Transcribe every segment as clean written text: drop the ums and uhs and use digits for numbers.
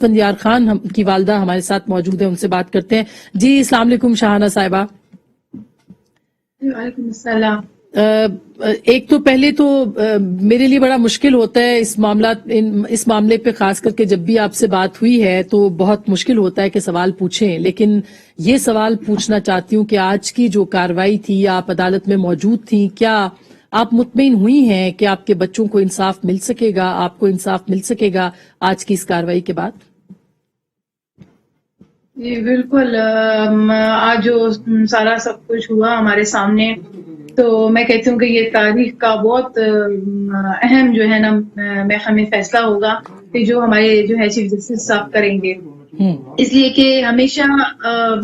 فندیار خان کی والدہ ہمارے ساتھ موجود ہیں، ان سے بات کرتے ہیں. جی السلام علیکم شاہانہ صاحبہ. وعلیکم السلام. ایک تو پہلے تو میرے لیے بڑا مشکل ہوتا ہے اس معاملے پہ، خاص کر کے جب بھی آپ سے بات ہوئی ہے تو بہت مشکل ہوتا ہے کہ سوال پوچھیں، لیکن یہ سوال پوچھنا چاہتی ہوں کہ آج کی جو کارروائی تھی، آپ عدالت میں موجود تھیں، کیا آپ مطمئن ہوئی ہیں کہ آپ کے بچوں کو انصاف مل سکے گا، آپ کو انصاف مل سکے گا آج کی اس کارروائی کے بعد؟ جی بالکل. آج جو سارا سب کچھ ہوا ہمارے سامنے، تو میں کہتی ہوں کہ یہ تاریخ کا بہت اہم جو ہے نا ہمیں فیصلہ ہوگا کہ جو ہمارے جو ہے چیف جسٹس صاحب کریں گے. اس لیے کہ ہمیشہ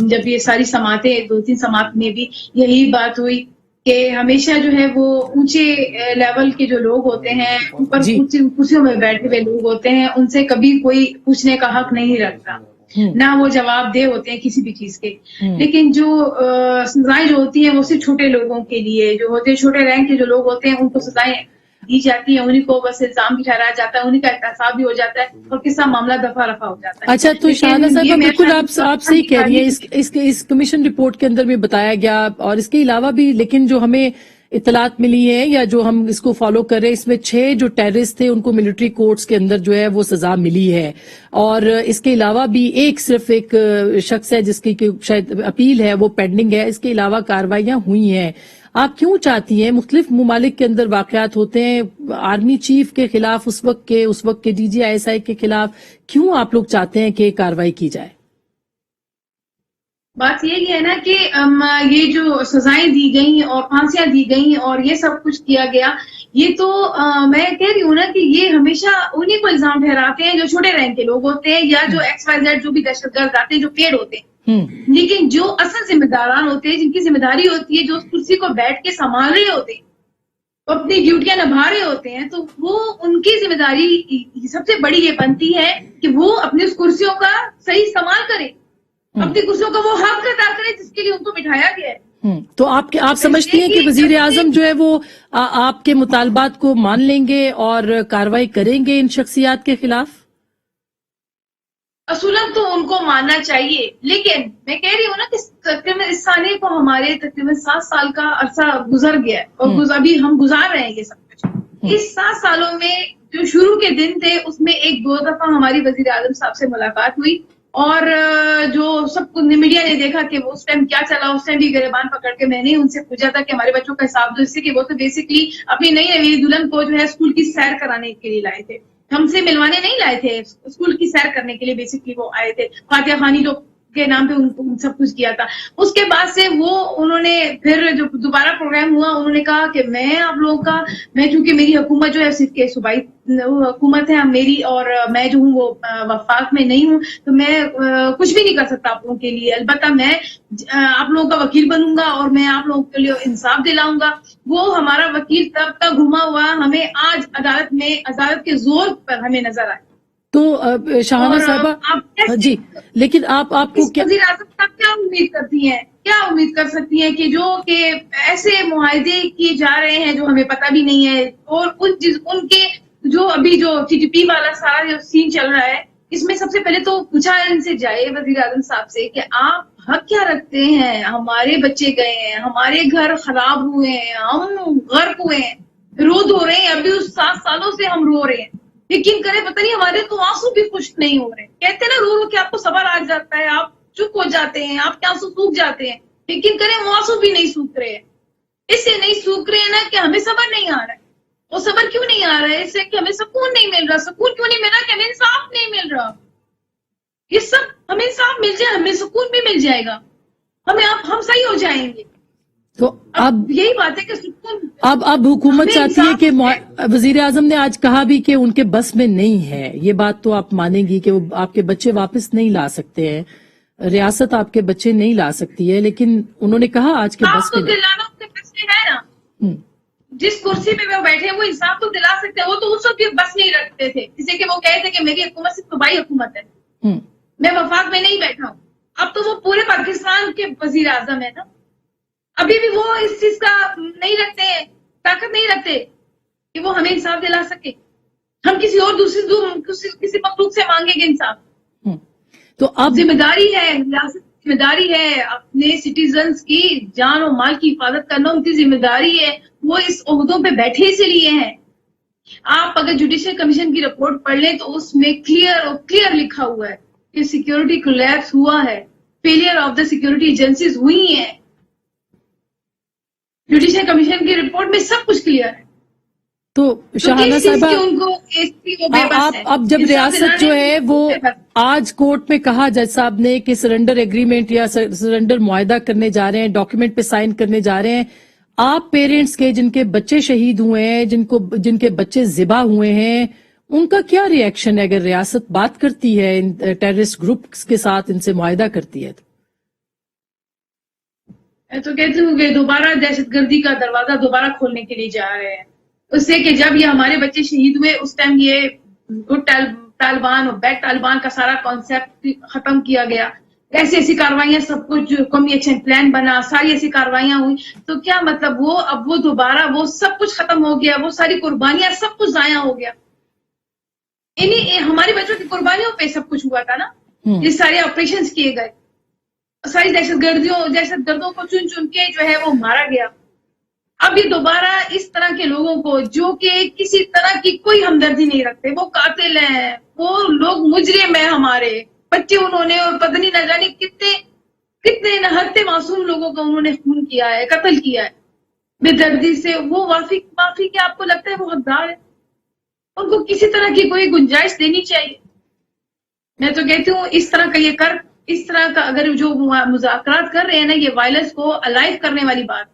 جب یہ ساری سماعتیں 2-3 سماعت میں بھی یہی بات ہوئی کہ ہمیشہ جو ہے وہ اونچے لیول کے جو لوگ ہوتے ہیں، اوپر کرسیوں میں بیٹھے ہوئے لوگ ہوتے ہیں، ان سے کبھی کوئی پوچھنے کا حق نہیں رکھتا، نہ وہ جواب دہ ہوتے ہیں کسی بھی چیز کے. لیکن جو سزائیں جو ہوتی ہیں وہ صرف چھوٹے لوگوں کے لیے جو ہوتے ہیں، چھوٹے رینک کے جو لوگ ہوتے ہیں ان کو سزائیں دی جاتی ہیں، انہیں کو بس الزام بھی ٹھہرایا جاتا ہے، انہیں کا احتساب بھی ہو جاتا ہے اور قصہ معاملہ دفعہ رفع ہو جاتا ہے. اچھا، تو شاہانہ صاحبہ بالکل آپ صحیح کہہ رہی ہیں. اس کمیشن رپورٹ کے اندر بھی بتایا گیا، اور اس کے علاوہ بھی لیکن جو ہمیں اطلاعات ملی ہیں یا جو ہم اس کو فالو کر رہے ہیں، اس میں 6 جو ٹیررسٹ تھے ان کو ملٹری کورٹس کے اندر جو ہے وہ سزا ملی ہے، اور اس کے علاوہ بھی صرف ایک شخص ہے جس کی شاید اپیل ہے وہ پینڈنگ ہے. اس کے علاوہ کارروائیاں ہوئی ہیں. آپ کیوں چاہتی ہیں، مختلف ممالک کے اندر واقعات ہوتے ہیں، آرمی چیف کے خلاف اس وقت کے ڈی جی ISI کے خلاف کیوں آپ لوگ چاہتے ہیں کہ کارروائی کی جائے؟ بات یہی ہے نا کہ یہ جو سزائیں دی گئیں اور پھانسیاں دی گئیں اور یہ سب کچھ کیا گیا، یہ تو میں کہہ رہی ہوں نا کہ یہ ہمیشہ انہیں کو الزام ٹھہراتے ہیں جو چھوٹے رینک کے لوگ ہوتے ہیں یا جو XYZ جو بھی دہشت گرد آتے ہیں جو پیڑ ہوتے ہیں. لیکن جو اصل ذمہ داران ہوتے ہیں، جن کی ذمہ داری ہوتی ہے، جو اس کرسی کو بیٹھ کے سنبھال رہے ہوتے ہیں، اپنی ڈیوٹیاں نبھا رہے ہوتے ہیں، تو وہ ان کی ذمہ داری سب سے بڑی یہ بنتی ہے کہ وہ اپنی اس کرسیوں کا صحیح استعمال کریں، اپنی کرسیوں کا وہ حق ادا کریں جس کے لیے ان کو بٹھایا گیا ہے. تو آپ سمجھتی ہیں کہ وزیر اعظم جو ہے وہ آپ کے مطالبات کو مان لیں گے اور کارروائی کریں گے ان شخصیات کے خلاف؟ اصولاً تو ان کو ماننا چاہیے، لیکن میں کہہ رہی ہوں نا کہ تقریباً اس سالے کو ہمارے تقریباً 7 سال کا عرصہ گزر گیا ہے اور ابھی ہم گزار رہے ہیں یہ سب کچھ. اس 7 سالوں میں جو شروع کے دن تھے اس میں 1-2 دفعہ ہماری وزیر اعظم صاحب سے ملاقات ہوئی، اور جو سب کو میڈیا نے دیکھا کہ وہ اس ٹائم کیا چلا، اس ٹائم بھی گریبان پکڑ کے میں نے ان سے پوچھا تھا کہ ہمارے بچوں کا حساب دو، اس سے کہ وہ تو بیسکلی اپنی نئی نوی دلہن کو جو ہے اسکول کی سیر کرانے کے لیے لائے تھے، ہم سے ملوانے نہیں لائے تھے، اسکول کی سیر کرنے کے لیے بیسکلی وہ آئے تھے. فاتحہ خوانی کے نام پہ ان سب کچھ کیا تھا. اس کے بعد سے انہوں نے پھر جو دوبارہ پروگرام ہوا، انہوں نے کہا کہ میں آپ لوگوں کا، میں چونکہ میری حکومت جو ہے صرف کے صوبائی حکومت ہے میری، اور میں جو ہوں وہ وفاق میں نہیں ہوں، تو میں کچھ بھی نہیں کر سکتا آپ لوگوں کے لیے. البتہ میں آپ لوگوں کا وکیل بنوں گا اور میں آپ لوگوں کے لیے انصاف دلاؤں گا. وہ ہمارا وکیل تب تک گھما ہوا ہمیں آج عدالت کے زور پر ہمیں نظر آئے. تو شاہانہ صاحبہ جی، لیکن آپ کو وزیر اعظم صاحب کیا امید کرتی ہیں، کیا امید کر سکتی ہیں کہ ایسے معاہدے کیے جا رہے ہیں جو ہمیں پتہ بھی نہیں ہے، اور ان کے جو ابھی جو TTP والا سارا جو سین چل رہا ہے، اس میں سب سے پہلے تو پوچھا ان سے جائے وزیر اعظم صاحب سے کہ آپ حق کیا رکھتے ہیں؟ ہمارے بچے گئے ہیں، ہمارے گھر خراب ہوئے ہیں، ہم غرق ہوئے ہیں، رو دھو رہے ہیں، ابھی اس 7 سالوں سے ہم رو رہے ہیں. یقین کریں پتہ نہیں ہمارے تو آنسو بھی خشک نہیں ہو رہے. کہتے ہیں نا رو رو کے آپ کو صبر آ جاتا ہے، آپ چپ ہو جاتے ہیں، آپ کے آنسو سوکھ جاتے ہیں. یقین کریں وہ آنسو بھی نہیں سوکھ رہے ہیں. اس سے نہیں سوکھ رہے ہیں نا کہ ہمیں صبر نہیں آ رہا ہے. وہ صبر کیوں نہیں آ رہا ہے؟ اس سے کہ ہمیں سکون نہیں مل رہا. سکون کیوں نہیں مل رہا؟ کہ ہمیں انصاف نہیں مل رہا. یہ سب ہمیں انصاف مل جائے، ہمیں سکون بھی مل جائے گا، ہم صحیح ہو جائیں گے. تو اب یہی بات ہے کہ سکون اب حکومت چاہتی ہے کہ وزیر اعظم نے آج کہا بھی کہ ان کے بس میں نہیں ہے. یہ بات تو آپ مانیں گی کہ وہ آپ کے بچے واپس نہیں لا سکتے ہیں، ریاست آپ کے بچے نہیں لا سکتی ہے، لیکن انہوں نے کہا آج کے بس میں دلانا ان کے بس میں ہے نا. جس کرسی پہ وہ بیٹھے وہ انصاف تو دلا سکتے ہیں. وہ تو اس وقت بھی بس نہیں رکھتے تھے، جسے کہ وہ کہے تھے کہ میری حکومت صرف صوبائی حکومت ہے، میں وفاق میں نہیں بیٹھا ہوں. اب تو وہ پورے پاکستان کے وزیر اعظم ہے نا. ابھی بھی وہ اس چیز کا نہیں رکھتے ہیں، طاقت نہیں رکھتے کہ وہ ہمیں انصاف دلا سکے. ہم کسی اور کسی مخلوق سے مانگیں گے انصاف. تو اب ذمہ داری ہے، ریاست کی ذمہ داری ہے اپنے سٹیزنز کی جان و مال کی حفاظت کرنا، ان کی ذمہ داری ہے، وہ اس عہدوں پہ بیٹھے اسی لیے ہیں. آپ اگر جوڈیشل کمیشن کی رپورٹ پڑھ لیں تو اس میں کلیئر لکھا ہوا ہے کہ سیکیورٹی کولیپس ہوا ہے، failure of the security agencies ہوئی ہیں. جوڈیشل کمیشن کی رپورٹ میں سب کچھ کلیئر ہے. تو شاہانہ صاحبہ ان کو اس کی وہ بے بس ہے. اب جب ریاست جو ہے وہ آج کورٹ میں کہا جج صاحب نے کہ سرنڈر ایگریمنٹ یا سرنڈر معاہدہ کرنے جا رہے ہیں، ڈاکیومنٹ پہ سائن کرنے جا رہے ہیں، آپ پیرنٹس کے جن کے بچے شہید ہوئے ہیں، جن کے بچے ذبح ہوئے ہیں، ان کا کیا ری ایکشن ہے اگر ریاست بات کرتی ہے ان ٹیررسٹ گروپس کے ساتھ، ان سے معاہدہ کرتی ہے؟ میں تو کہتی ہوں کہ دوبارہ دہشت گردی کا دروازہ دوبارہ کھولنے کے لیے جا رہے ہیں. اس سے کہ جب یہ ہمارے بچے شہید ہوئے اس ٹائم یہ گڈ طالبان اور بیڈ طالبان کا سارا کانسیپٹ ختم کیا گیا. ایسی کاروائیاں سب کچھ قومی ایکشن پلان بنا، ساری ایسی کاروائیاں ہوئی. تو کیا مطلب اب وہ دوبارہ وہ سب کچھ ختم ہو گیا، وہ ساری قربانیاں سب کچھ ضائع ہو گیا. ہمارے بچوں کی قربانیوں پہ سب کچھ ہوا تھا نا. یہ سارے آپریشنز کیے گئے، ساری دہشت گردوں کو چن چن کے جو ہے وہ مارا گیا. اب یہ دوبارہ اس طرح کے لوگوں کو جو کہ کسی طرح کی کوئی ہمدردی نہیں رکھتے، وہ قاتل ہیں، وہ لوگ مجرم ہیں، ہمارے بچے انہوں نے اور پتہ نہیں نہ جانے کتنے نہتے معصوم لوگوں کا انہوں نے خون کیا ہے، قتل کیا ہے بے دردی سے. وہ معافی کیا آپ کو لگتا ہے وہ حقدار ہے؟ ان کو کسی طرح کی کوئی گنجائش دینی چاہیے. میں تو کہتی ہوں اس طرح کا اگر جو مذاکرات کر رہے ہیں نا، یہ وائلنس کو الائیو کرنے والی بات.